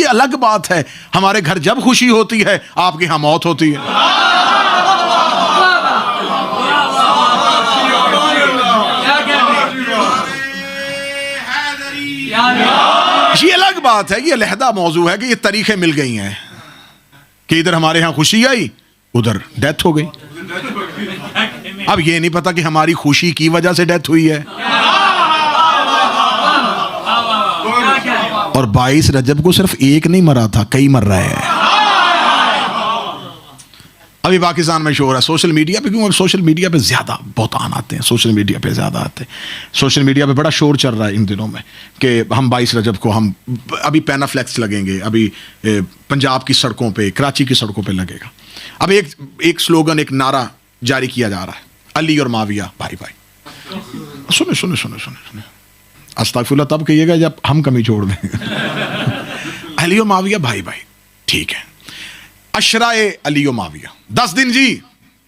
یہ الگ بات ہے، ہمارے گھر جب خوشی ہوتی ہے آپ کے یہاں موت ہوتی ہے. یہ الگ بات ہے، یہ علیحدہ موضوع ہے کہ یہ طریقے مل گئی ہیں کہ ادھر ہمارے ہاں خوشی آئی ادھر ڈیتھ ہو گئی. اب یہ نہیں پتا کہ ہماری خوشی کی وجہ سے ڈیتھ ہوئی ہے. اور 22 رجب کو صرف ایک نہیں مرا تھا، کئی مر رہے ہیں. ابھی پاکستان میں شور ہے سوشل میڈیا پہ، کیوں سوشل میڈیا پہ زیادہ بہتان آتے ہیں، سوشل میڈیا پہ زیادہ آتے ہیں. سوشل میڈیا پہ بڑا شور چل رہا ہے ان دنوں میں کہ ہم 22 رجب کو ہم ابھی پینافلیکس لگیں گے، ابھی پنجاب کی سڑکوں پہ، کراچی کی سڑکوں پہ لگے گا. اب ایک سلوگن، ایک نعرہ جاری کیا جا رہا ہے، علی اور معاویہ بھائی بھائی. سنیں استغفر اللہ تب کہیے گا جب ہم کمی چھوڑ دیں. علی و معاویہ بھائی بھائی، ٹھیک ہے. عشرائے علی و معاویہ 10 دن جی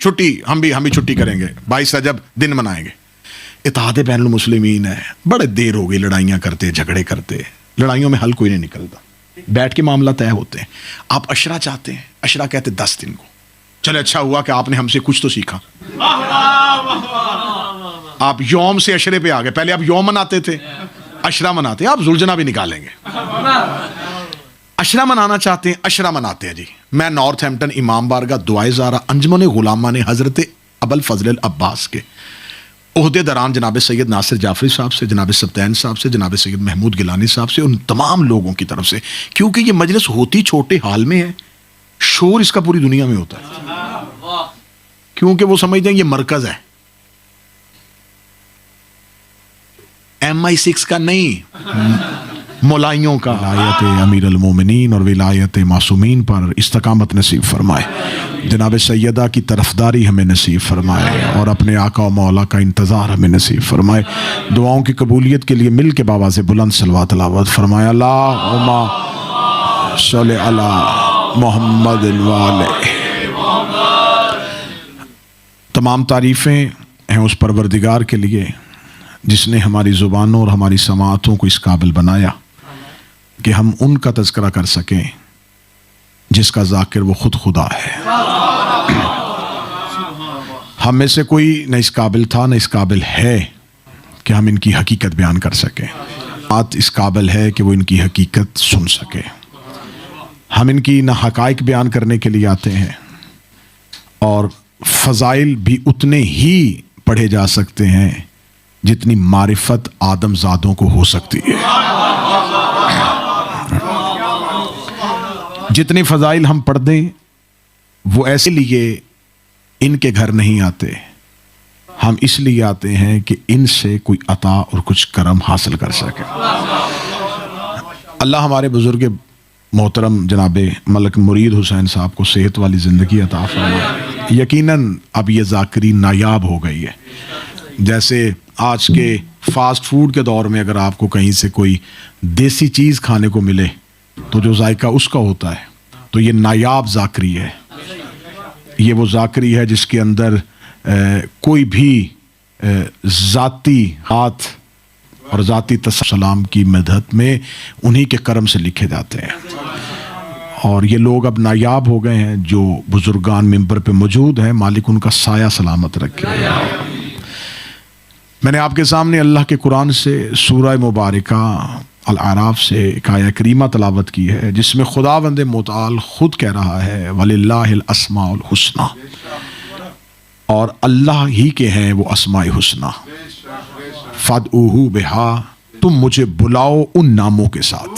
چھٹی، ہم بھی چھٹی کریں گے، 22 رجب دن منائیں گے. اتحاد بین المسلمین ہے، بڑے دیر ہو گئی لڑائیاں کرتے، جھگڑے کرتے، لڑائیوں میں حل کوئی نہیں نکلتا، بیٹھ کے معاملہ طے ہوتے ہیں. آپ عشرہ چاہتے ہیں، عشرہ کہتے 10 دن کو. چلے اچھا ہوا کہ آپ نے ہم سے کچھ تو سیکھا. آپ یوم سے عشرے پہ آ گئے. پہلے آپ یوم مناتے تھے، عشرہ مناتے ہیں. آپ ذوالجناح بھی نکالیں گے. عشرہ منانا چاہتے ہیں، عشرہ مناتے ہیں جی. میں نارتھ ہیمپٹن امام بارگاہ دعائے زارہ انجمن غلامہ نے حضرت ابوالفضل العباس کے عہدے داران جناب سید ناصر جعفری صاحب سے، جناب سبطین صاحب سے، جناب سید محمود گیلانی صاحب سے، ان تمام لوگوں کی طرف سے، کیونکہ یہ مجلس ہوتی چھوٹے حال میں ہے، شور اس کا پوری دنیا میں ہوتا ہے، کیونکہ وہ سمجھتے ہیں یہ مرکز ہے، MI6 کا نہیں، مولائیوں کا. ولایت امیر المومنین اور ولایت معصومین پر استقامت نصیب فرمائے. جناب سیدہ کی طرفداری ہمیں نصیب فرمائے اور اپنے آقا و مولا کا انتظار ہمیں نصیب فرمائے. دعاؤں کی قبولیت کے لیے مل کے بابا سے بلند صلوات تلاوت فرمائے. اللہم صلی علی محمد والہ. تمام تعریفیں ہیں اس پروردگار کے لیے جس نے ہماری زبانوں اور ہماری سماعتوں کو اس قابل بنایا کہ ہم ان کا تذکرہ کر سکیں جس کا ذاکر وہ خود خدا ہے. ہم میں سے کوئی نہ اس قابل تھا نہ اس قابل ہے کہ ہم ان کی حقیقت بیان کر سکیں. بات اس قابل ہے کہ وہ ان کی حقیقت سن سکے. ہم ان کی نہ حقائق بیان کرنے کے لیے آتے ہیں اور فضائل بھی اتنے ہی پڑھے جا سکتے ہیں جتنی معرفت آدم زادوں کو ہو سکتی ہے. جتنی فضائل ہم پڑھ دیں وہ ایسے لیے ان کے گھر نہیں آتے، ہم اس لیے آتے ہیں کہ ان سے کوئی عطا اور کچھ کرم حاصل کر سکے. اللہ ہمارے بزرگ محترم جناب ملک مرید حسین صاحب کو صحت والی زندگی عطا فرمائے. یقیناً اب یہ ذاکرین نایاب ہو گئی ہے. جیسے آج کے فاسٹ فوڈ کے دور میں اگر آپ کو کہیں سے کوئی دیسی چیز کھانے کو ملے تو جو ذائقہ اس کا ہوتا ہے، تو یہ نایاب ذاکری ہے. یہ وہ ذاکری ہے جس کے اندر کوئی بھی ذاتی ہاتھ اور ذاتی سلام کی مدحت میں انہی کے کرم سے لکھے جاتے ہیں. اور یہ لوگ اب نایاب ہو گئے ہیں جو بزرگان منبر پہ موجود ہیں. مالک ان کا سایہ سلامت رکھے. میں نے آپ کے سامنے اللہ کے قرآن سے سورہ مبارکہ الاعراف سے ایک آیہ کریمہ تلاوت کی ہے جس میں خداوند متعال خود کہہ رہا ہے وَلِلَّهِ الْأَسْمَاءُ الْحُسْنَى، اور اللہ ہی کے ہیں وہ اسماء حسنہ. فَادْعُوهُ بِهَا، تم مجھے بلاؤ ان ناموں کے ساتھ.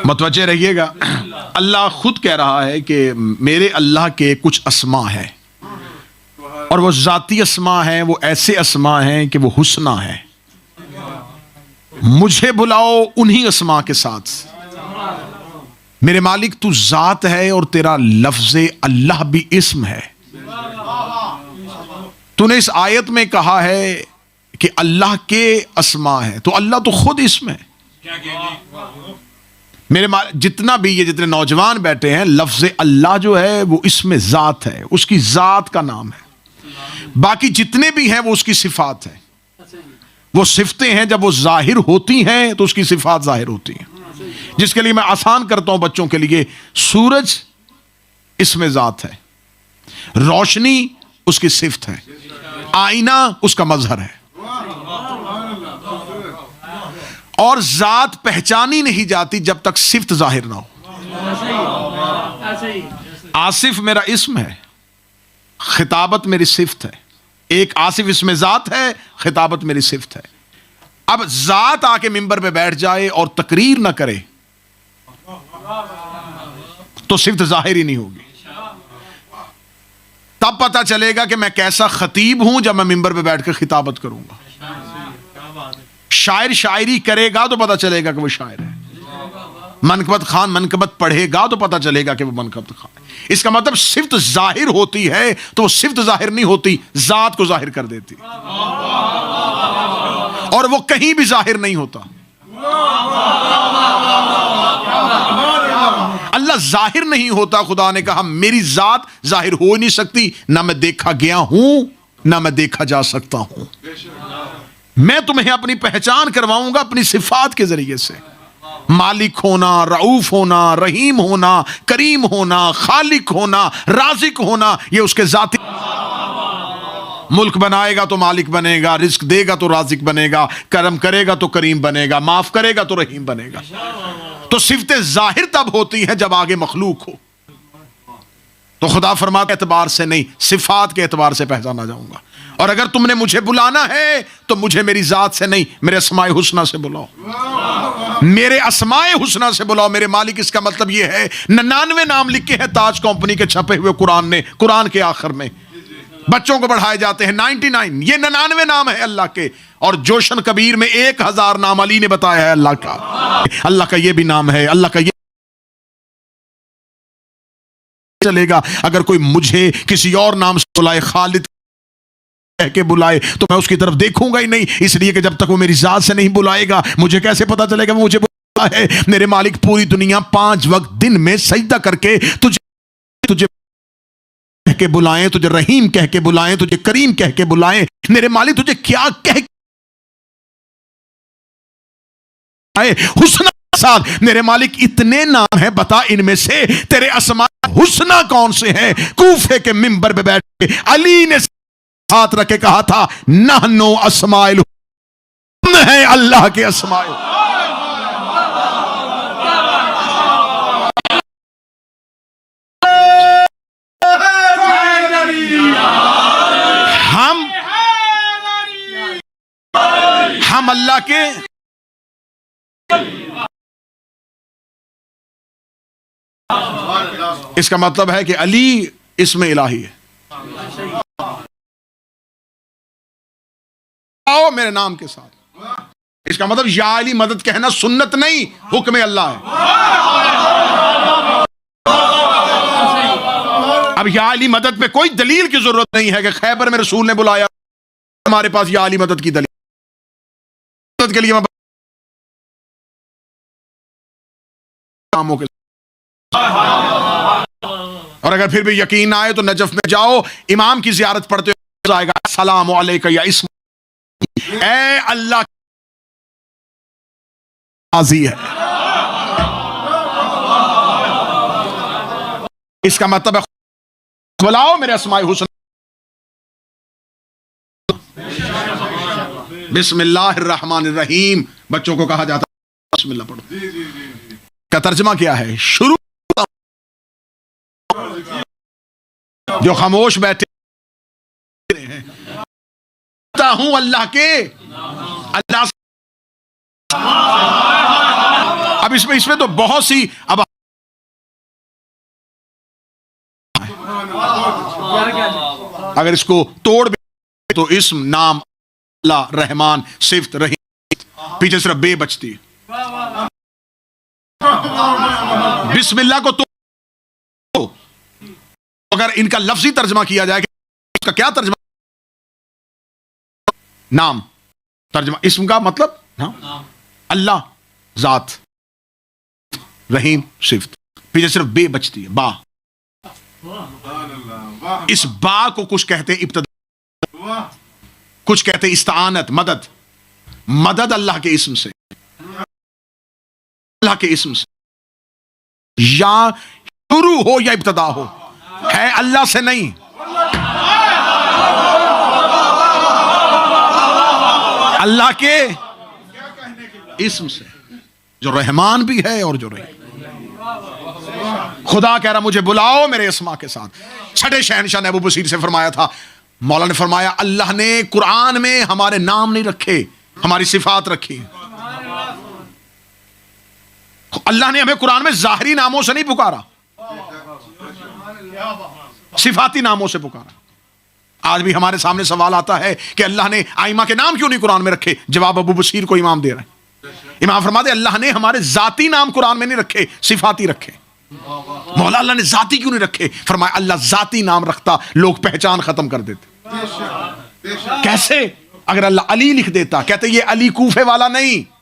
متوجہ رہیے گا، اللہ خود کہہ رہا ہے کہ میرے اللہ کے کچھ اسماء ہیں اور وہ ذاتی اسماء ہیں، وہ ایسے اسماء ہیں کہ وہ حسنہ ہیں. مجھے بلاؤ انہی اسماء کے ساتھ. میرے مالک تو ذات ہے اور تیرا لفظ اللہ بھی اسم ہے. تو نے اس آیت میں کہا ہے کہ اللہ کے اسماء ہیں، تو اللہ تو خود اسم ہے. میرے جتنا بھی یہ جتنے نوجوان بیٹھے ہیں، لفظ اللہ جو ہے وہ اسم ذات ہے، اس کی ذات کا نام ہے. باقی جتنے بھی ہیں وہ اس کی صفات ہیں. وہ صفتیں ہیں، جب وہ ظاہر ہوتی ہیں تو اس کی صفات ظاہر ہوتی ہیں. جس کے لیے میں آسان کرتا ہوں بچوں کے لیے، سورج اس میں ذات ہے، روشنی اس کی صفت ہے، آئینہ اس کا مظہر ہے، اور ذات پہچانی نہیں جاتی جب تک صفت ظاہر نہ ہو۔ آصف میرا اسم ہے، خطابت میری صفت ہے۔ ایک آصف اس میں ذات ہے، خطابت میری صفت ہے۔ اب ذات آ کے ممبر پہ بیٹھ جائے اور تقریر نہ کرے تو صفت ظاہر ہی نہیں ہوگی۔ تب پتا چلے گا کہ میں کیسا خطیب ہوں جب میں ممبر پہ بیٹھ کے خطابت کروں گا۔ شاعر شاعری کرے گا تو پتا چلے گا کہ وہ شاعر ہے، منقبت خان منقبت پڑھے گا تو پتا چلے گا کہ وہ منقبت خان ہے۔ اس کا مطلب صفت ظاہر ہوتی ہے تو وہ صفت ظاہر نہیں ہوتی، ذات کو ظاہر کر دیتی، اور وہ کہیں بھی ظاہر نہیں ہوتا۔ اللہ ظاہر نہیں ہوتا، خدا نے کہا میری ذات ظاہر ہو نہیں سکتی، نہ میں دیکھا گیا ہوں نہ میں دیکھا جا سکتا ہوں۔ میں تمہیں اپنی پہچان کرواؤں گا اپنی صفات کے ذریعے سے، مالک ہونا، رؤوف ہونا، رحیم ہونا، کریم ہونا، خالق ہونا، رازق ہونا، یہ اس کے ذاتی۔ ملک بنائے گا تو مالک بنے گا، رزق دے گا تو رازق بنے گا، کرم کرے گا تو کریم بنے گا، معاف کرے گا تو رحیم بنے گا۔ تو صفتیں ظاہر تب ہوتی ہیں جب آگے مخلوق ہو۔ تو خدا فرماتا ہے اعتبار سے نہیں، صفات کے اعتبار سے پہچانا جاؤں گا۔ اور اگر تم نے مجھے بلانا ہے تو مجھے میری ذات سے نہیں، میرے اسماء حسنہ سے بلاؤ، میرے اسماء حسنہ سے بلاؤ میرے مالک۔ اس کا مطلب یہ ہے 99 نام لکھے ہیں تاج کمپنی کے چھپے ہوئے قرآن نے، قرآن کے آخر میں بچوں کو پڑھائے جاتے ہیں 99، یہ 99 نام ہے اللہ کے۔ اور جوشن کبیر میں 1000 نام علی نے بتایا ہے اللہ کا۔ اللہ کا یہ بھی نام ہے، اللہ کا یہ چلے گا۔ اگر کوئی مجھے کسی اور نام سے بلائے، خالد کہہ کے بلائے، تو میں اس کی طرف دیکھوں گا ہی نہیں، اس لیے کہ جب تک وہ میری ذات سے نہیں بلائے گا مجھے کیسے پتا چلے گا وہ مجھے بلا ہے۔ میرے مالک پوری دنیا 5 وقت دن میں سجدہ کر کے تجھے کہہ کے بلائیں، تجھے رحیم کہہ کے بلائیں، تجھے کریم کہہ کے بلائیں، میرے مالک تجھے کیا کہہ حسنہ ساتھ، میرے مالک اتنے نام ہیں، بتا ان میں سے تیرے اسماء حسنہ کون سے ہیں؟ کوفے کے منبر پہ بیٹھ کے علی نے ہاتھ رکھ کے کہا تھا نحنو اسماء ہم ہیں اللہ کے اسماء۔ ہم اللہ کے اس کا مطلب ہے کہ علی اسم الہی ہے۔ آؤ میرے نام کے ساتھ، اس کا مطلب یا علی مدد کہنا سنت نہیں، حکم اللہ ہے۔ اب یا علی مدد پہ کوئی دلیل کی ضرورت نہیں ہے کہ خیبر میں رسول نے بلایا، ہمارے پاس یا علی مدد کی دلیل مدد کے لیے میں کاموں کے، اور اگر پھر بھی یقین نہ آئے تو نجف میں جاؤ، امام کی زیارت پڑھتے ہوئے آئے گا السلام علیکہ یا اسم، اے اللہ قاضی ہے۔ اس کا مطلب ہے بلاؤ میرے اسماء حسنہ، بسم اللہ الرحمن الرحیم بچوں کو کہا جاتا ہے، بسم اللہ پڑھو کا ترجمہ کیا ہے؟ شروع جو خاموش بیٹھے ہوں اللہ کے، اللہ اب اس میں تو بہت سی، اب اگر اس کو توڑ بھی تو اسم نام اللہ رحمان صفت رحیم، پیچھے صرف بے بچتی ہے۔ بسم اللہ کو تو اگر ان کا لفظی ترجمہ کیا جائے کہ اس کا کیا ترجمہ؟ نام ترجمہ، اسم کا مطلب نام، اللہ ذات، رحیم صفت، پیچھے صرف بے بچتی ہے، با۔ اس با کو کچھ کہتے ابتدا، کچھ کہتے استعانت، مدد، مدد اللہ کے اسم سے۔ اللہ کے اسم سے، یا شروع ہو یا ابتدا ہو، ہے اللہ سے نہیں، اللہ کے اسم سے، جو رحمان بھی ہے اور جو رحیم۔ خدا کہہ رہا مجھے بلاؤ میرے اسما کے ساتھ۔ چھٹے شہنشاہ نے ابو بصیر سے فرمایا تھا، مولا نے فرمایا اللہ نے قرآن میں ہمارے نام نہیں رکھے، ہماری صفات رکھی۔ اللہ نے ہمیں قرآن میں ظاہری ناموں سے نہیں پکارا، صفاتی ناموں سے پکارا۔ آج بھی ہمارے سامنے سوال آتا ہے کہ اللہ نے آئمہ کے نام کیوں نہیں قرآن میں رکھے؟ جواب ابو بصیر کو امام دے رہے ہیں۔ امام فرماتے اللہ نے ہمارے ذاتی نام قرآن میں نہیں رکھے، صفاتی رکھے۔ مولا اللہ نے ذاتی کیوں نہیں رکھے؟ فرمایا اللہ ذاتی نام رکھتا لوگ پہچان ختم کر دیتے۔ کیسے؟ اگر اللہ علی لکھ دیتا، کہتے یہ علی کوفے والا نہیں،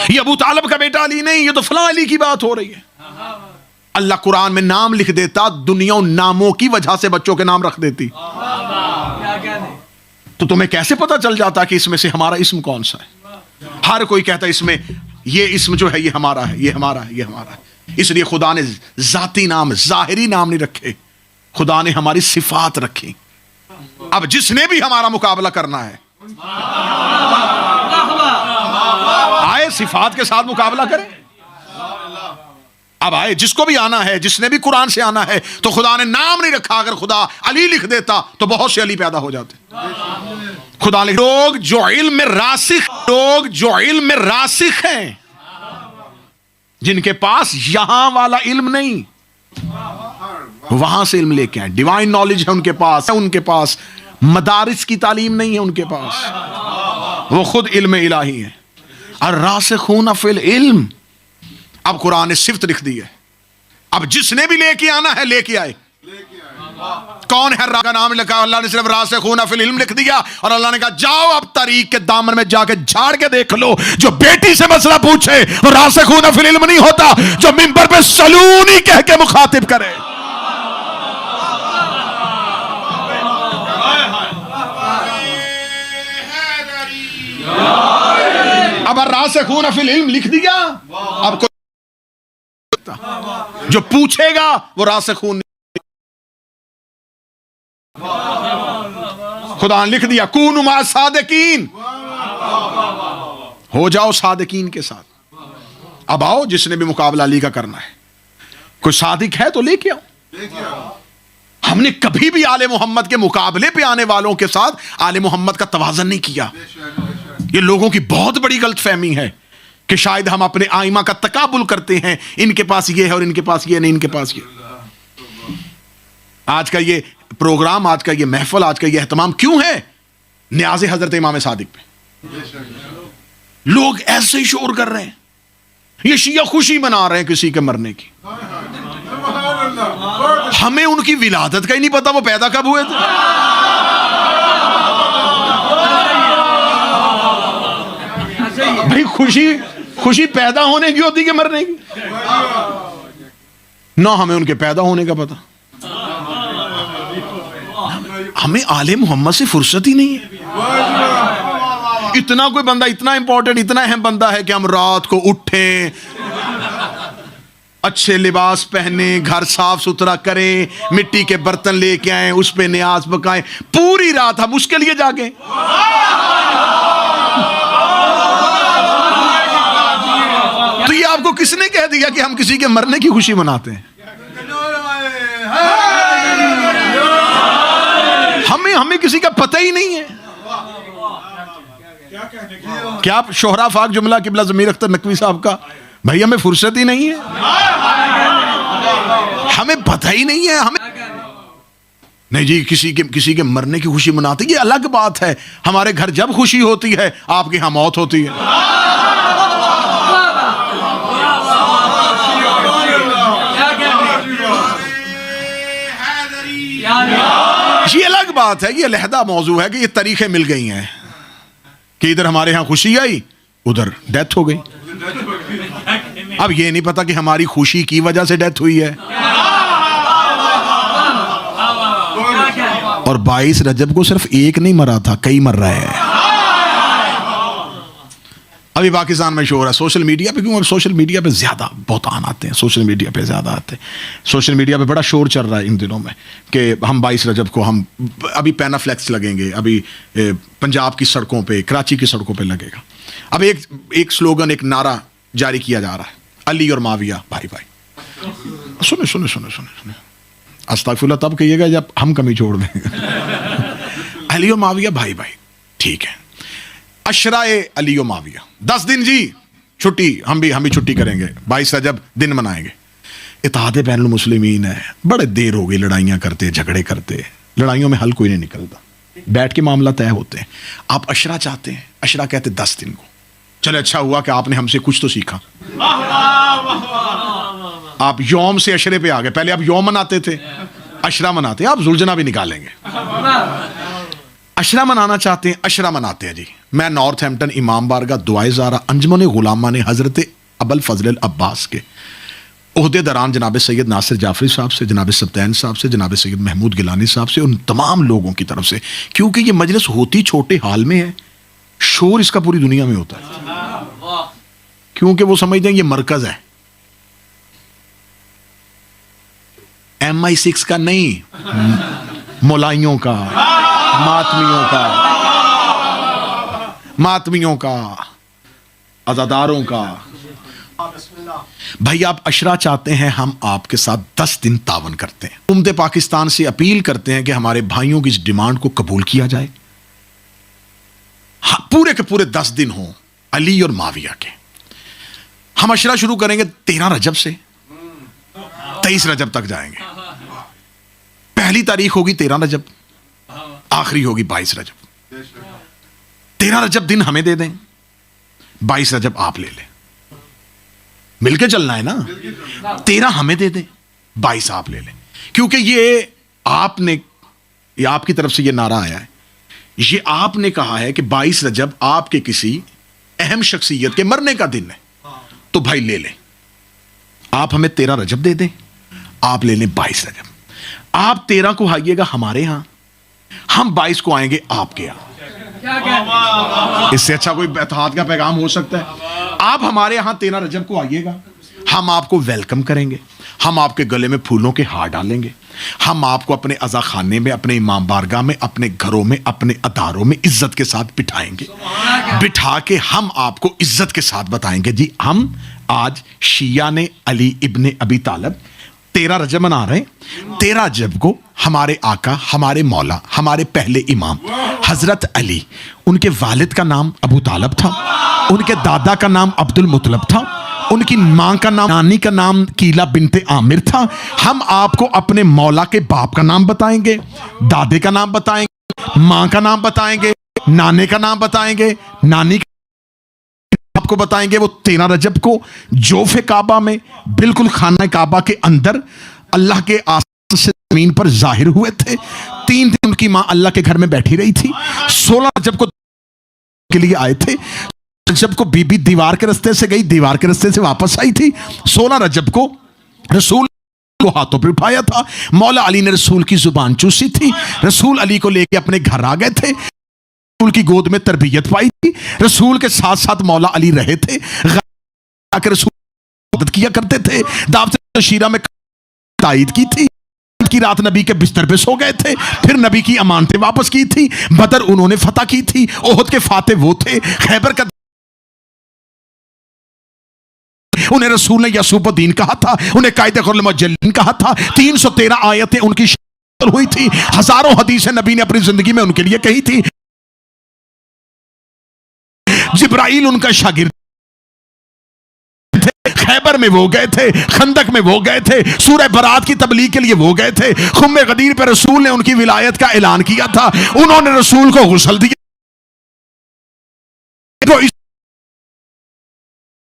یہ ابو طالب کا بیٹا علی نہیں، یہ تو فلاں علی کی بات ہو رہی ہے۔ اللہ قرآن میں نام لکھ دیتا، دنیا ناموں کی وجہ سے بچوں کے نام رکھ دیتی۔ تو تمہیں کیسے پتا چل جاتا کہ اس میں سے ہمارا اسم کون سا ہے؟ ہر کوئی کہتا ہے اس میں یہ اسم جو ہے یہ ہمارا ہے، یہ ہمارا ہے، یہ ہمارا ہے۔ اس لیے خدا نے ذاتی نام، ظاہری نام نہیں رکھے، خدا نے ہماری صفات رکھی۔ اب جس نے بھی ہمارا مقابلہ کرنا ہے آئے صفات کے ساتھ مقابلہ کرے۔ اب آئے جس کو بھی آنا ہے، جس نے بھی قرآن سے آنا ہے، تو خدا نے نام نہیں رکھا۔ اگر خدا علی لکھ دیتا تو بہت سے علی پیدا ہو جاتے۔ خدا لکھ لوگ جو علم میں راسخ، لوگ جو علم میں راسخ ہیں، جن کے پاس یہاں والا علم نہیں، وہاں سے علم لے کے آئے۔ ڈیوائن نالج ہے ان کے پاس مدارس کی تعلیم نہیں ہے ان کے پاس، وہ خود علم الہی ہے۔ الراسخون فی العلم، اب قرآن نے صفت لکھ دی ہے۔ اب جس نے بھی لے کے آنا ہے لے کے آئے۔ کون ہے کا نام لکھا؟ اللہ نے صرف راسخون فی العلم لکھ دیا، اور اللہ نے کہا جاؤ اب طریق کے دامن میں جا کے جھاڑ کے دیکھ لو، جو بیٹی سے مسئلہ پوچھے وہ راسخون فی العلم نہیں ہوتا، جو منبر پہ سلونی کہہ کے مخاطب کرے۔ اب راسخون فی العلم لکھ دیا، اب جو پوچھے گا وہ راسخون، خدا نے لکھ دیا کونوا مع صادقین، ہو جاؤ صادقین کے ساتھ۔ اب آؤ جس نے بھی مقابلہ علی کا کرنا ہے، کوئی صادق ہے تو لے کے آؤ۔ ہم نے کبھی بھی آل محمد کے مقابلے پہ آنے والوں کے ساتھ آل محمد کا توازن نہیں کیا۔ یہ لوگوں کی بہت بڑی غلط فہمی ہے کہ شاید ہم اپنے آئمہ کا تقابل کرتے ہیں، ان کے پاس یہ ہے اور ان کے پاس یہ نہیں، ان کے پاس یہ۔ آج کا یہ پروگرام، آج کا یہ محفل، آج کا یہ اہتمام کیوں ہے؟ نیاز حضرت امام صادق پہ۔ لوگ ایسے ہی شور کر رہے ہیں، یہ شیعہ خوشی منا رہے ہیں کسی کے مرنے کی۔ ہمیں ان کی ولادت کا ہی نہیں پتا، وہ پیدا کب ہوئے تھے۔ بھائی خوشی پیدا ہونے کی ہوتی کہ مرنے کی؟ نہ ہمیں ان کے پیدا ہونے کا پتا۔ ہمیں آل محمد سے فرصت ہی نہیں ہے۔ اتنا کوئی بندہ اتنا امپورٹنٹ، اتنا اہم بندہ ہے کہ ہم رات کو اٹھیں، اچھے لباس پہنیں، گھر صاف ستھرا کریں، مٹی کے برتن لے کے آئیں، اس پہ نیاز پکائیں، پوری رات ہم اس کے لیے جاگیں۔ تو یہ آپ کو کس نے کہہ دیا کہ ہم کسی کے مرنے کی خوشی مناتے ہیں؟ ہمیں کسی کا پتہ ہی نہیں ہے۔ کیا شہرا فاق جملہ قبلہ ضمیر اختر نقوی صاحب کا، بھائی ہمیں فرصت ہی نہیں ہے، ہمیں پتہ ہی نہیں ہے۔ ہمیں نہیں جی کسی کے مرنے کی خوشی مناتے، یہ الگ بات ہے۔ ہمارے گھر جب خوشی ہوتی ہے، آپ کے ہاں موت ہوتی ہے۔ یہ الگ بات ہے، یہ علیحدہ موضوع ہے کہ یہ تاریخیں مل گئی ہیں کہ ادھر ہمارے ہاں خوشی آئی، ادھر ڈیتھ ہو گئی۔ اب یہ نہیں پتا کہ ہماری خوشی کی وجہ سے ڈیتھ ہوئی ہے۔ اور 22 رجب کو صرف ایک نہیں مرا تھا، کئی مر رہے ہیں۔ ابھی پاکستان میں شور ہے سوشل میڈیا پہ، کیوں اب سوشل میڈیا پہ زیادہ بہتان آتے ہیں، سوشل میڈیا پہ زیادہ آتے ہیں، سوشل میڈیا پہ بڑا شور چل رہا ہے ان دنوں میں کہ ہم 22 رجب کو ہم ابھی پینافلیکس لگیں گے، ابھی پنجاب کی سڑکوں پہ، کراچی کی سڑکوں پہ لگے گا۔ اب ایک سلوگن، ایک نعرہ جاری کیا جا رہا ہے، علی اور معاویہ بھائی بھائی۔ سنیں استغفر اللہ تب کہیے گا جب ہم کمی چھوڑ دیں علی و معاویہ بھائی بھائی، ٹھیک ہے، عشرہ علی و معاویہ 10 دن جی چھٹی، ہم بھی چھٹی کریں گے، 22 رجب دن منائیں گے۔ اتحاد بین المسلمین ہے، بڑے دیر ہو گئی لڑائیاں کرتے، جھگڑے کرتے، لڑائیوں میں حل کوئی نہیں نکلتا، بیٹھ کے معاملہ طے ہوتے ہیں۔ آپ عشرہ چاہتے ہیں، عشرہ کہتے 10 دن کو، چلے اچھا ہوا کہ آپ نے ہم سے کچھ تو سیکھا، آپ یوم سے عشرے پہ آ گئے، پہلے آپ یوم مناتے تھے، عشرہ مناتے ہیں، آپ ذوالجناح بھی نکالیں گے۔ عشرہ منانا چاہتے ہیں، عشرہ مناتے ہیں جی۔ میں نارتھ ہیمپٹن امام بارگاہ دعائے زارہ انجمن غلامہ نے حضرت ابوالفضل العباس کے عہدے داران جناب سید ناصر جعفری صاحب سے، جناب سبطین صاحب سے، جناب سید محمود گیلانی صاحب سے، ان تمام لوگوں کی طرف سے، کیونکہ یہ مجلس ہوتی چھوٹے حال میں ہے، شور اس کا پوری دنیا میں ہوتا ہے، کیونکہ وہ سمجھتے ہیں یہ مرکز ہے، MI6 کا نہیں، مولائیوں کا، ماتمیوں کا، عزاداروں کا۔ بھائی آپ عشرہ چاہتے ہیں، ہم آپ کے ساتھ 10 دن تعاون کرتے ہیں، حکومت پاکستان سے اپیل کرتے ہیں کہ ہمارے بھائیوں کی اس ڈیمانڈ کو قبول کیا جائے، پورے کے پورے 10 دن ہوں علی اور معاویہ کے۔ ہم عشرہ شروع کریں گے 13 رجب سے 23 رجب تک جائیں گے، پہلی تاریخ ہوگی 13 رجب، آخری ہوگی 22 رجب۔ 13 رجب دن ہمیں دے دیں، 22 رجب آپ لے لیں، مل کے چلنا ہے نا، 13 ہمیں دے دیں، 22 آپ لے لیں، کیونکہ یہ آپ نے، یہ آپ کی طرف سے یہ نعرہ آیا ہے، یہ آپ نے کہا ہے کہ 22 رجب آپ کے کسی اہم شخصیت کے مرنے کا دن ہے، تو بھائی لے لیں، آپ ہمیں 13 رجب دے دیں، آپ لے لیں 22 رجب۔ آپ 13 کو آئیے گا ہمارے ہاں، ہم 22 کو آئیں گے آپ کے ہاں، اس سے اچھا کوئی اتحاد کا پیغام ہو سکتا ہے؟ آپ ہمارے یہاں 13 رجب کو آئیے گا، ہم آپ کو ویلکم کریں گے، ہم آپ کے گلے میں پھولوں کے ہار ڈالیں گے، ہم آپ کو اپنے عزا خانے میں، اپنے امام بارگاہ میں، اپنے گھروں میں، اپنے اداروں میں عزت کے ساتھ بٹھائیں گے، بٹھا کے ہم آپ کو عزت کے ساتھ بتائیں گے جی ہم آج شیعہ نے علی ابن ابی طالب 13 رجب منا رہے ہیں۔ 13 رجب کو ہمارے آقا، ہمارے مولا، ہمارے پہلے امام حضرت علی، ان کے والد کا نام ابو طالب تھا، ان کے دادا کا نام عبد المطلب تھا، ان کی ماں کا نام، نانی کا نام کیلا بنت عامر تھا۔ ہم آپ کو اپنے مولا کے باپ کا نام بتائیں گے، دادے کا نام بتائیں گے، ماں کا نام بتائیں گے، نانے کا نام بتائیں گے، نانی آپ کو بتائیں گے۔ وہ 13 رجب کو جوف کعبہ میں، بالکل خانہ کعبہ کے اندر اللہ کے آسمان سے زمین پر ظاہر ہوئے تھے۔ 3 دن ان کی ماں اللہ کے گھر میں بیٹھی رہی تھی۔ 16 رجب کو کے لیے آئے تھے، رجب کو بی بی دیوار کے رستے سے گئی، دیوار کے رستے سے واپس آئی تھی۔ 16 رجب کو رسول کو ہاتھوں پہ اٹھایا تھا، مولا علی نے رسول کی زبان چوسی تھی، رسول علی کو لے کے اپنے گھر آ گئے تھے، رسول کی گود میں تربیت پائی تھی، رسول کے ساتھ ساتھ مولا علی رہے تھے، رسول مدد کیا کرتے تھے، دعوت شیرہ میں تائید کی تھی، کی رات نبی کے بستر پہ سو گئے تھے، پھر نبی کی امانتیں واپس کی تھی، بدر انہوں نے فتح کی تھی، احد کے فاتح وہ تھے، خیبر کا انہیں رسول نے یسوع الدین کہا تھا، انہیں قائد غر المجلین کہا تھا، 313 آیتیں ان کی شامل ہوئی تھی، ہزاروں حدیثیں نبی نے اپنی زندگی میں ان کے لیے کہی تھی۔ جبرائیل ان کا شاگرد تھے، خیبر میں وہ گئے تھے، خندق میں وہ گئے تھے، سورہ برات کی تبلیغ کے لیے وہ گئے تھے، خم غدیر پہ رسول نے ان کی ولایت کا اعلان کیا تھا، انہوں نے رسول کو غسل دیا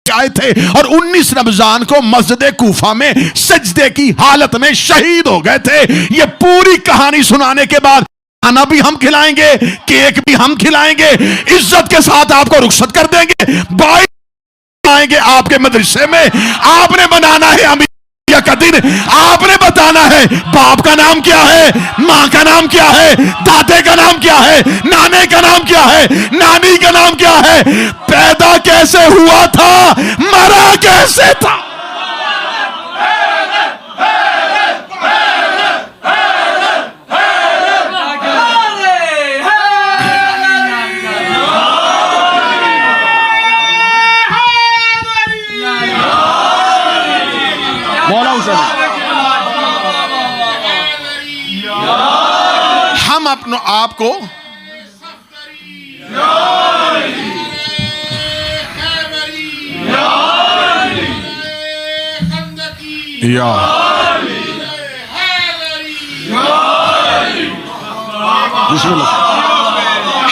آئے تھے، اور 19 رمضان کو مسجد کوفہ میں سجدے کی حالت میں شہید ہو گئے تھے۔ یہ پوری کہانی سنانے کے بعد کھانا بھی ہم کھلائیں گے، کیک بھی ہم کھلائیں گے، عزت کے ساتھ آپ کو رخصت کر دیں گے، آئیں گے آپ کے مدرسے میں، آپ نے بنانا ہے امیر کا دن آپ نے بتانا ہے باپ کا نام کیا ہے, ماں کا نام کیا ہے, دادے کا نام کیا ہے, نانے کا نام کیا ہے, نانی کا نام کیا ہے, پیدا کیسے ہوا تھا, مرا کیسے تھا. ہم اپنے آپ کو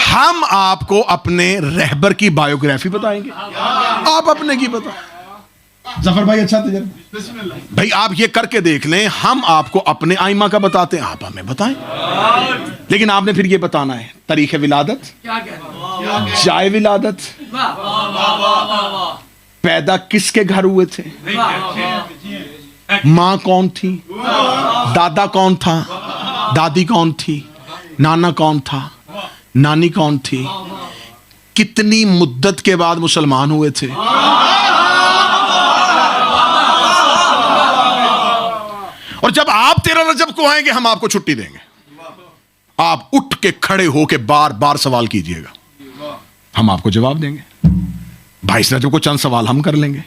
ہم آپ کو اپنے رہبر کی بایوگرافی بتائیں گے, آپ اپنے کی بتائیں. ظفر بھائی اچھا تجربہ بھائی آپ یہ کر کے دیکھ لیں, ہم آپ کو اپنے آئمہ کا بتاتے ہیں, آپ ہمیں بتائیں. لیکن آپ نے پھر یہ بتانا ہے تاریخ ولادت, جائے ولادت, پیدا کس کے گھر ہوئے تھے, ماں کون تھی, دادا کون تھا, دادی کون تھی, نانا کون تھا, نانی کون تھی, کتنی مدت کے بعد مسلمان ہوئے تھے. اور جب آپ 13 رجب کو آئیں گے ہم آپ کو چھٹی دیں گے, آپ اٹھ کے کھڑے ہو کے بار بار سوال کیجئے گا, ہم آپ کو جواب دیں گے. 22 رجب کو چند سوال ہم کر لیں گے.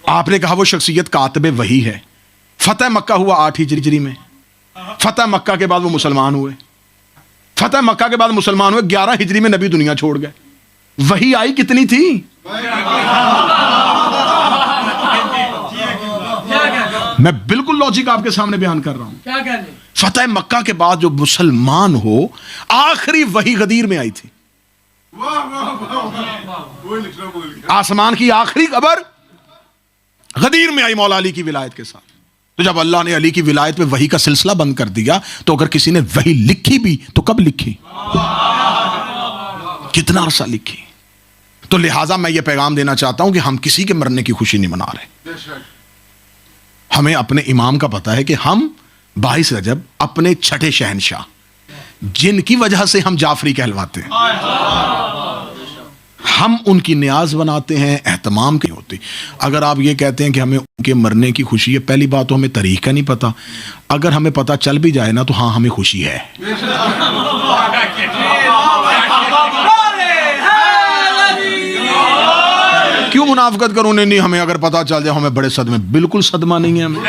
آپ نے کہا وہ شخصیت کاتب وحی ہے, فتح مکہ ہوا 8 ہجری میں, فتح مکہ کے بعد وہ مسلمان ہوئے, فتح مکہ کے بعد مسلمان ہوئے, 11 ہجری میں نبی دنیا چھوڑ گئے. وحی آئی کتنی تھی, میں بالکل لاجک آپ کے سامنے بیان کر رہا ہوں. فتح مکہ کے بعد جو مسلمان ہو, آخری وحی غدیر میں آئی تھی. آسمان کی آخری خبر غدیر میں آئی مولا علی کی ولایت کے ساتھ. تو جب اللہ نے علی کی ولایت میں وحی کا سلسلہ بند کر دیا, تو اگر کسی نے وحی لکھی بھی تو کب لکھی, کتنا عرصہ لکھی. تو لہٰذا میں یہ پیغام دینا چاہتا ہوں کہ ہم کسی کے مرنے کی خوشی نہیں منا رہے. ہمیں اپنے امام کا پتہ ہے کہ ہم 22 رجب اپنے چھٹے شہنشاہ, جن کی وجہ سے ہم جعفری کہلواتے ہیں, ہم ان کی نیاز بناتے ہیں, اہتمام کی ہوتی. اگر آپ یہ کہتے ہیں کہ ہمیں ان کے مرنے کی خوشی ہے, پہلی بات تو ہمیں تاریخ کا نہیں پتا. اگر ہمیں پتا چل بھی جائے نا تو ہاں ہمیں خوشی ہے. کیوں منافقت کروں, نہیں ہمیں اگر پتا چل جائے ہمیں بڑے صدمے, بالکل صدمہ نہیں ہے ہمیں.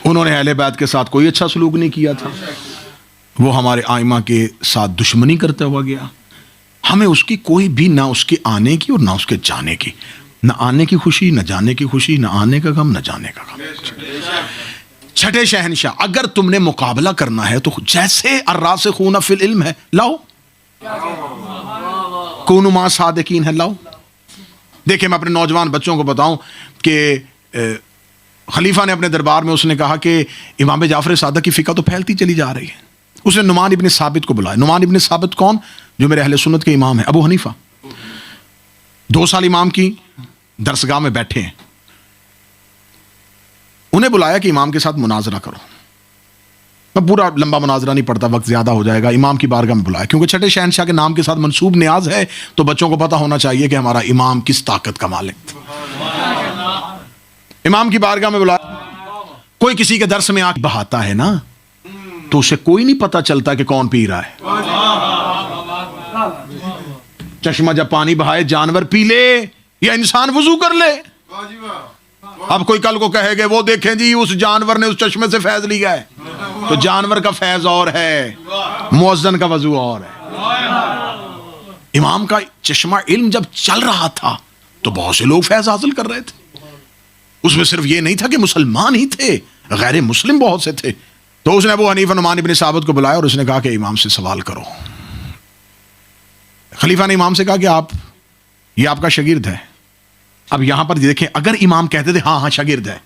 انہوں نے اہل بیت کے ساتھ کوئی اچھا سلوک نہیں کیا تھا, وہ ہمارے آئمہ کے ساتھ دشمنی کرتے ہوا گیا. ہمیں اس کی کوئی بھی, نہ اس کے آنے کی اور نہ اس کے جانے کی, نہ آنے کی خوشی نہ جانے کی خوشی, نہ آنے کا غم نہ جانے کا غم. چھٹے شہنشاہ, اگر تم نے مقابلہ کرنا ہے تو جیسے الراسخون فی العلم ہے, لاؤ کونوا مع صادقین ہے, لاؤ. دیکھیں میں اپنے نوجوان بچوں کو بتاؤں کہ خلیفہ نے اپنے دربار میں اس نے کہا کہ امام جعفر صادق کی فقہ تو پھیلتی چلی جا رہی ہے. اس نے نعمان ابن ثابت کو بلایا. نعمان ابن ثابت کون, جو میرے اہل سنت کے امام ہیں, ابو حنیفہ. 2 سال امام کی درسگاہ میں بیٹھے ہیں, انہیں بلایا کہ امام کے ساتھ مناظرہ کرو. میں پورا لمبا مناظرہ نہیں پڑھتا, وقت زیادہ ہو جائے گا. امام کی بارگاہ میں بلایا, کیونکہ چھٹے شہنشاہ کے نام کے ساتھ منسوب نیاز ہے, تو بچوں کو پتا ہونا چاہیے کہ ہمارا امام کس طاقت کا مالک تھا. امام کی بارگاہ میں بلایا. کوئی کسی کے درس میں آنکھ بہاتا ہے نا, تو اسے کوئی نہیں پتا چلتا کہ کون پی رہا ہے. چشمہ جب پانی بہائے جانور پی لے یا انسان وضو کر لے. اب کوئی کل کو کہے گے وہ دیکھیں جی اس جانور نے اس چشمے سے فیض لیا ہے, تو جانور کا فیض اور ہے, مؤذن کا وضو اور ہے. امام کا چشمہ علم جب چل رہا تھا تو بہت سے لوگ فیض حاصل کر رہے تھے. اس میں صرف یہ نہیں تھا کہ مسلمان ہی تھے, غیر مسلم بہت سے تھے. تو اس نے ابو حنیفہ نعمان ابن ثابت کو بلایا اور اس نے کہا کہ امام سے سوال کرو. خلیفہ نے امام سے کہا کہ یہ آپ کا شاگرد ہے. اب یہاں پر دیکھیں, اگر امام کہتے تھے ہاں شاگرد ہے,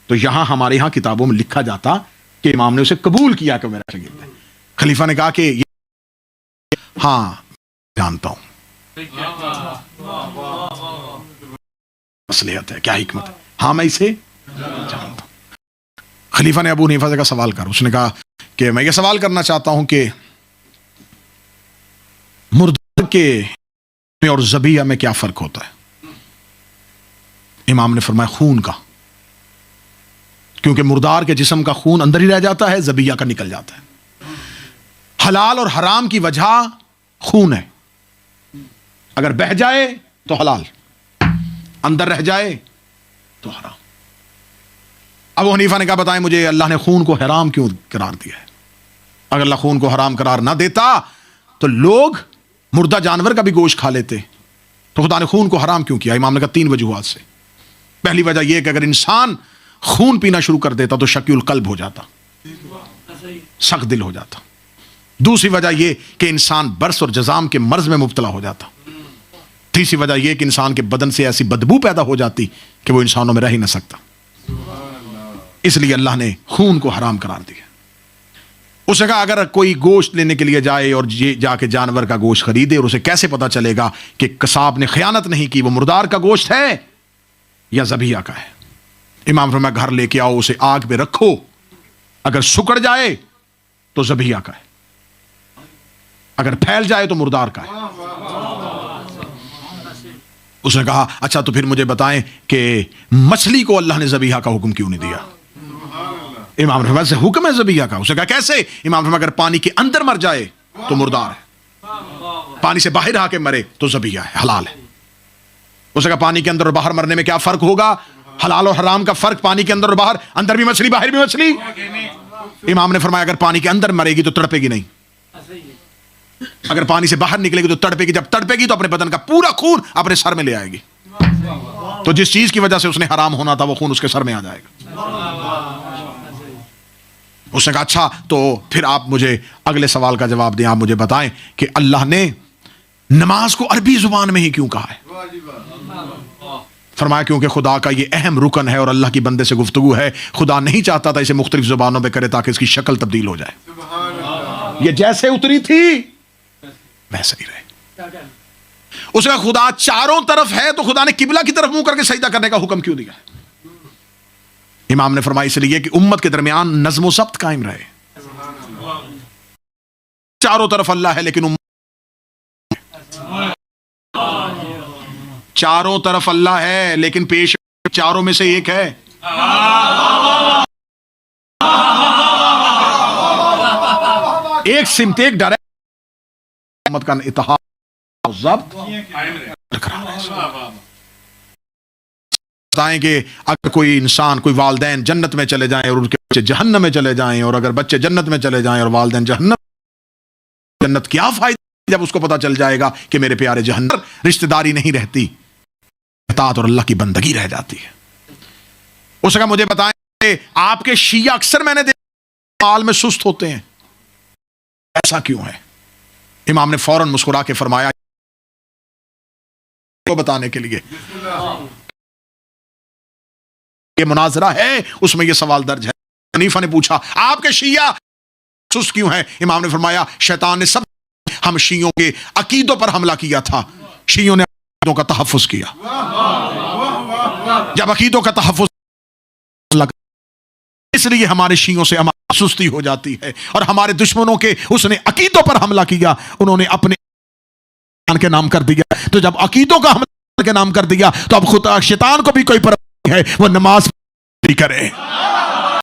تو یہاں ہمارے یہاں کتابوں میں لکھا جاتا کہ امام نے اسے قبول کیا کہ میرا شاگرد ہے. خلیفہ نے کہا کہ ہاں جانتا ہوں, مصلحت ہے, کیا حکمت ہے. ہاں میں اسے جانتا ہوں. خلیفہ نے ابو حنیفہ سے کہا سوال کر. اس نے کہا کہ میں یہ سوال کرنا چاہتا ہوں کہ مردار کے اور ذبیحہ میں کیا فرق ہوتا ہے؟ امام نے فرمایا خون کا، کیونکہ مردار کے جسم کا خون اندر ہی رہ جاتا ہے، ذبیحہ کا نکل جاتا ہے. حلال اور حرام کی وجہ خون ہے، اگر بہہ جائے تو حلال، اندر رہ جائے تو حرام. ابو حنیفہ نے کہا بتائیں مجھے اللہ نے خون کو حرام کیوں قرار دیا ہے؟ اگر اللہ خون کو حرام قرار نہ دیتا تو لوگ مردہ جانور کا بھی گوشت کھا لیتے، تو خدا نے خون کو حرام کیوں کیا؟ امام نے کہا 3 وجوہات سے. پہلی وجہ یہ کہ اگر انسان خون پینا شروع کر دیتا تو شقی القلب ہو جاتا، سخت دل ہو جاتا. دوسری وجہ یہ کہ انسان برس اور جزام کے مرض میں مبتلا ہو جاتا. تیسری وجہ یہ کہ انسان کے بدن سے ایسی بدبو پیدا ہو جاتی کہ وہ انسانوں میں رہ ہی نہ سکتا. اس لیے اللہ نے خون کو حرام قرار دیا. اس نے کہا اگر کوئی گوشت لینے کے لیے جائے اور جا کے جانور کا گوشت خریدے اور اسے کیسے پتا چلے گا کہ قصاب نے خیانت نہیں کی، وہ مردار کا گوشت ہے یا ذبیحہ کا ہے؟ امام فرمایا گھر لے کے آؤ، اسے آگ پہ رکھو، اگر سکڑ جائے تو ذبیحہ کا ہے، اگر پھیل جائے تو مردار کا ہے. اس نے کہا اچھا تو پھر مجھے بتائیں کہ مچھلی کو اللہ نے ذبیحہ کا حکم کیوں نہیں دیا؟ امام فرمایا سے حکم ہے ذبیحہ کا. اس نے کہا کیسے؟ امام فرمایا اگر پانی کے اندر مر جائے تو مردار ہے، پانی سے باہر آ کے مرے تو ذبیحہ ہے، حلال ہے. اس نے کہا پانی کے اندر اور باہر مرنے میں کیا فرق ہوگا؟ حلال اور حرام کا فرق پانی کے اندر اور باہر، اندر بھی مچھلی باہر بھی مچھلی. امام نے فرمایا اگر پانی کے اندر مرے گی تو تڑپے گی نہیں، اگر پانی سے باہر نکلے گی تو تڑپے گی. جب تڑپے گی تو اپنے بدن کا پورا خون اپنے سر میں لے آئے گی، تو جس چیز کی وجہ سے اس نے حرام ہونا تھا وہ خون اس کے سر میں آ جائے گا. اس نے کہا اچھا تو پھر آپ مجھے اگلے سوال کا جواب دیں، آپ مجھے بتائیں کہ اللہ نے نماز کو عربی زبان میں ہی کیوں کہا ہے؟ فرمایا کیونکہ خدا کا یہ اہم رکن ہے اور اللہ کی بندے سے گفتگو ہے، خدا نہیں چاہتا تھا اسے مختلف زبانوں پہ کرے تاکہ اس کی شکل تبدیل ہو جائے، یہ جیسے اتری تھی ویسے ہی رہے. اس کا خدا چاروں طرف ہے تو خدا نے قبلہ کی طرف منہ کر کے سجدہ کرنے کا حکم کیوں دیا؟ امام نے فرمایا اس لیے کہ امت کے درمیان نظم و ضبط قائم رہے. چاروں طرف اللہ ہے لیکن چاروں طرف اللہ ہے لیکن پیش چاروں میں سے ایک ہے. ایک سمت ایک ڈر امت کا اتحاد ضبط بتائیں کہ اگر کوئی انسان، کوئی والدین جنت میں چلے جائیں اور ان کے بچے جہنم میں چلے جائیں، اور اگر بچے جنت میں چلے جائیں اور والدین جہنم، جنت کیا فائدہ جب اس کو پتا چل جائے گا کہ میرے پیارے جہنم، رشتہ داری نہیں رہتی، اطاعت اور اللہ کی بندگی رہ جاتی ہے. اس کا مجھے بتائیں کہ آپ کے شیعہ اکثر میں نے دیکھا مال میں سست ہوتے ہیں، ایسا کیوں ہے؟ امام نے فوراً مسکرا کے فرمایا کو بتانے کے لیے یہ مناظرہ ہے، اس میں یہ سوال درج ہے. حنیفہ نے پوچھا آپ کے شیعہ سست کیوں ہیں؟ امام نے فرمایا شیطان نے سب ہم شیعوں کے عقیدوں پر حملہ کیا تھا، شیعوں نے عقیدوں کا تحفظ کیا. جب عقیدوں کا تحفظ اس لیے ہمارے شیعوں سے ہماری سستی ہو جاتی ہے، اور ہمارے دشمنوں کے اس نے عقیدوں پر حملہ کیا، انہوں نے اپنے کے نام کر دیا. تو جب عقیدوں کا حملہ کے نام کر دیا تو اب خدا شیطان کو بھی کوئی پرواہ نہیں ہے، وہ نماز کرے.